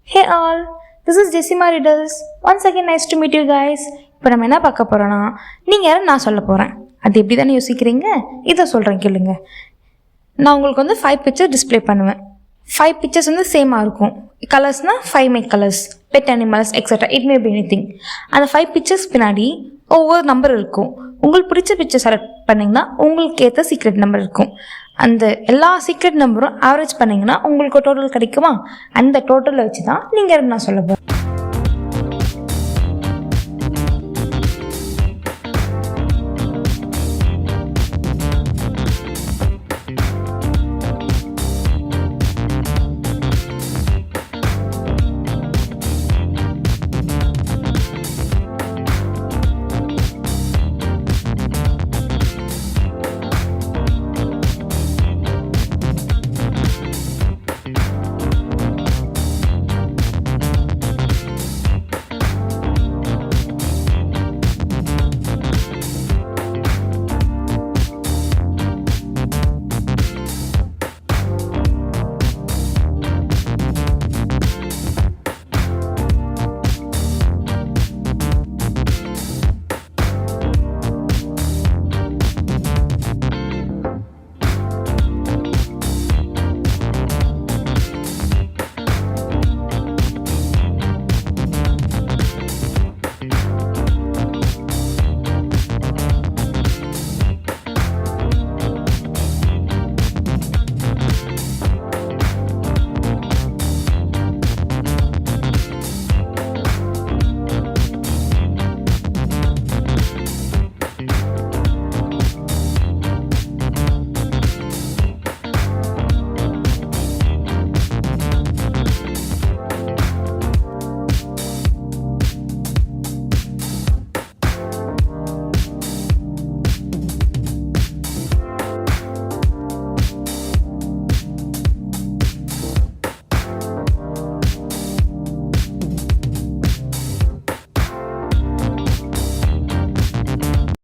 Hey all, this is Jessima Riddles. Once again, nice to meet you guys. இப்போ நம்ம என்ன பார்க்க போகிறோன்னா, நீங்கள் யாரும் நான் சொல்ல போகிறேன். அது எப்படி தானே யோசிக்கிறீங்க? இதை சொல்கிறேன் கேளுங்க. நான் உங்களுக்கு வந்து 5 பிக்சர் டிஸ்பிளே பண்ணுவேன். 5 பிக்சர்ஸ் வந்து சேமாக இருக்கும். கலர்ஸ்னால் 5 may colours, pet animals etcetera, it may be any thing. அந்த 5 பிக்சர்ஸ் பின்னாடி ஒவ்வொரு நம்பர் இருக்கும். உங்களுக்கு பிடிச்ச பிக்சர் செலக்ட் பண்ணிங்கன்னா உங்களுக்கு ஏற்ற சீக்ரெட் நம்பர் இருக்கும். அந்த எல்லா சீக்ரெட் நம்பரும் ஆவரேஜ் பண்ணிங்கன்னா உங்களுக்கு டோட்டல் கிடைக்குமா? அந்த டோட்டலை வச்சு தான் நீங்கள் நான் சொல்ல போகிறேன்.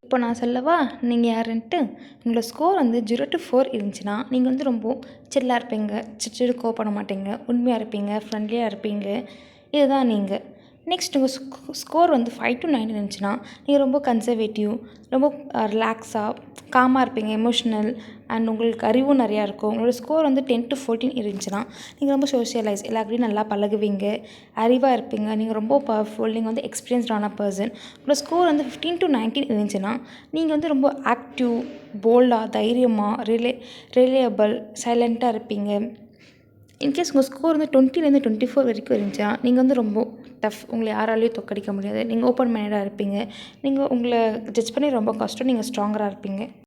இப்போ நான் சொல்லவா நீங்கள் யாருன்ட்டு? உங்களோட ஸ்கோர் வந்து 0 to 4 இருந்துச்சுன்னா நீங்கள் வந்து ரொம்ப சில்லாக இருப்பீங்க, சிடு கோவப்பட மாட்டீங்க, உண்மையாக இருப்பீங்க, ஃப்ரெண்ட்லியாக இருப்பீங்க. இதுதான் நீங்கள். நெக்ஸ்ட் உங்கள் ஸ்கோர் வந்து 5 to 9 இருந்துச்சுன்னா நீங்கள் ரொம்ப கன்சர்வேட்டிவ், ரொம்ப ரிலாக்ஸாக, காமாக இருப்பீங்க, எமோஷ்னல் அண்ட் உங்களுக்கு அறிவும் நிறையா இருக்கும். உங்களோட ஸ்கோர் வந்து 10 to 14 இருந்துச்சுன்னா நீங்கள் ரொம்ப சோஷியலைஸ், எல்லாருக்கையும் நல்லா பழகுவீங்க, அறிவாக இருப்பீங்க, நீங்கள் ரொம்ப பவர்ஃபுல், நீங்கள் வந்து எக்ஸ்பீரியன்ஸ்டான பர்சன். உங்களோட ஸ்கோர் வந்து 15 to 19 இருந்துச்சுன்னா நீங்கள் வந்து ரொம்ப ஆக்டிவ், போல்டாக, தைரியமாக, ரிலேயபிள், சைலண்ட்டாக இருப்பீங்க. இன்கேஸ் உங்கள் ஸ்கோர் வந்து 20லேருந்து 24 வரைக்கும் இருந்துச்சுன்னா நீங்கள் வந்து ரொம்ப டஃப், உங்களை யாராலையும் தோற்கடிக்க முடியாது, நீங்கள் ஓப்பன் மைண்டடாக இருப்பீங்க, நீங்கள் உங்களை ஜட்ஜ் பண்ணி ரொம்ப கஷ்டம், நீங்கள் ஸ்ட்ராங்கராக இருப்பீங்க.